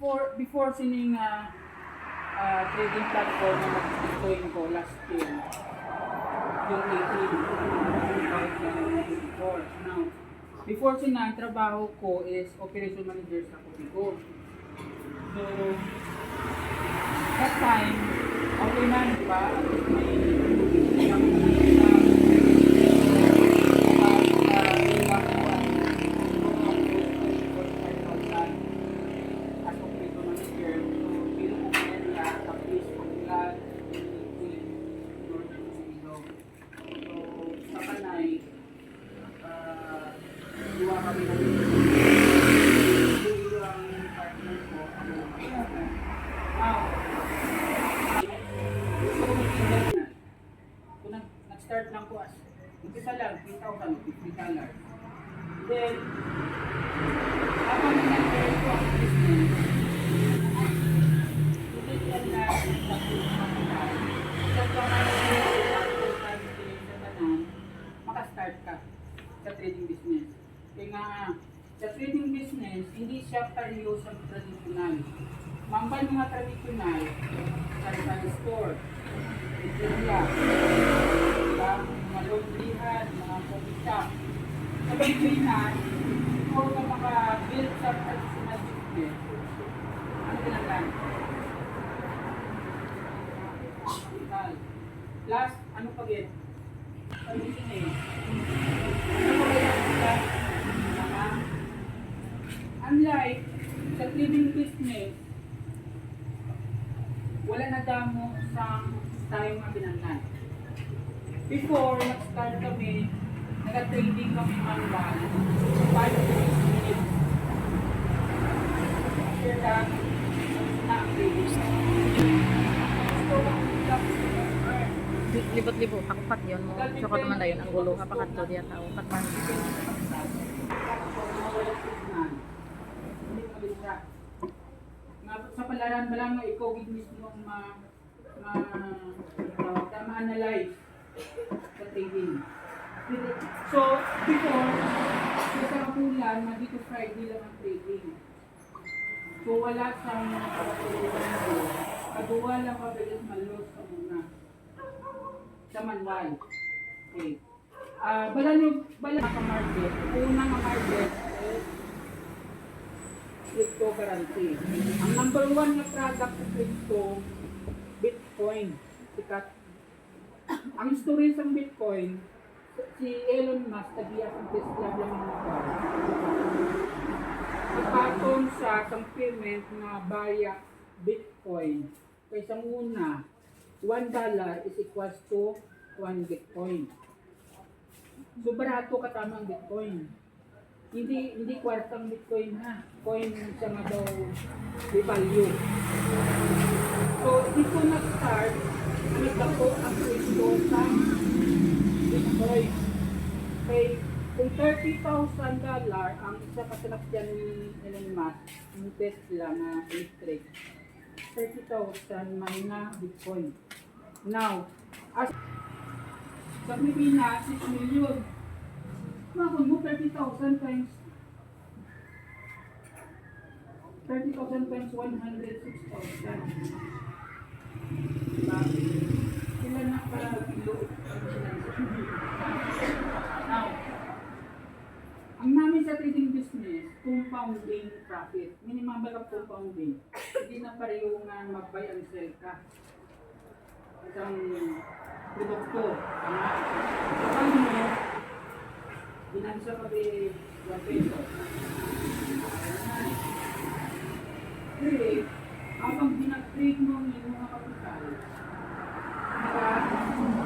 before sining trading platform na mag-join ko last year, yung 18, before. Now, before sina, ang trabaho ko is operation manager sa Cofico. So, that time, okay na, di ba? Nag-start lang ko as umpisa lang, $3,000, $50. Then, habang nag-start ko ang business, hindi yan na makastart ka sa trading business. Kaya nga, sa trading business, hindi siya pareho sa traditional. Mambal mga traditional, sa store, Italia, mga laundryhan, mga coffee shop. Sa Pilipinas, kung ka maka-build sa traditional business, ano kailangan? Capital. Plus, ano pa yun? Pag-business. Ano pa kailangan? Unlike sa trading business, wala na damo sa tayong mabinangan. Before, nag-start kami, nag-trading kami manual, 5 minutes. After that, na ang trading. So, libot-libot, takupat yun mo. So, kung naman yun, ang gulo, kapakat to diya tao, katman. Sa palaran ba lang ikaw mismo ma-analyze sa trading. So, before, sa kapulan, dito Friday lang ang trading. So, wala sa mga kaduwa lang mabilis malos sa muna. Sa manual. Okay. Bala ka market. Unang market is cryptocurrency. Ang number 1 na product sa crypto, Bitcoin. Sikat. Ang story sa Bitcoin, si Elon Musk, tagiya sa Tesla lang ang nagkaroon. Ipatong sa payment na baya Bitcoin. Kaysa muna, $1 is equals to 1 Bitcoin. So, barato katama ang Bitcoin. Hindi kwartang Bitcoin ha. Coin siya nga daw may value. So, dito nag-start, nagdako ang kwento sa Bitcoin. Okay, kung $30,000 ang isa kasalakyan ni Elon Musk, yung Tesla na electric, 30,000 may na Bitcoin. Now, as sa Pilipinas, 6 million. Kung mo 30,000 times 106,000. Diba? Sila na para kilo. Now, ang namin sa trading business, compounding profit. Minimum ba ka compounding? Hindi na pareho nga mag-buy and sell ka. Isang produkto. Kapag mo, binansa ka ba $1. Kasi, habang binag-trade mo yung mga kapital,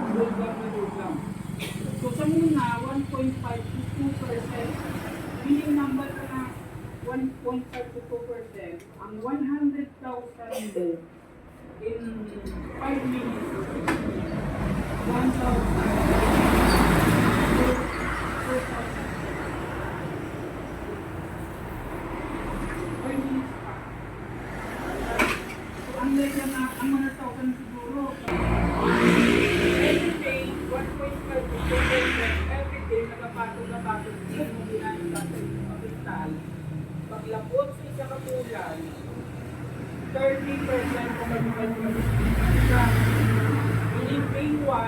naka-lugang. So, sa muna, 1.5 to 2%, yung number ka na 1.5 to 2%, ang 100,000 mo in 5 minutes, 1,000. Ang lega na, ang 100,000 siguro. Every day, 1.5 to 2%. Every day, nagapatog. Hindi mo ginagawa sa kapital. Paglapot sa isa kapulan, 30% kung ano-ano siya. Yung paywa,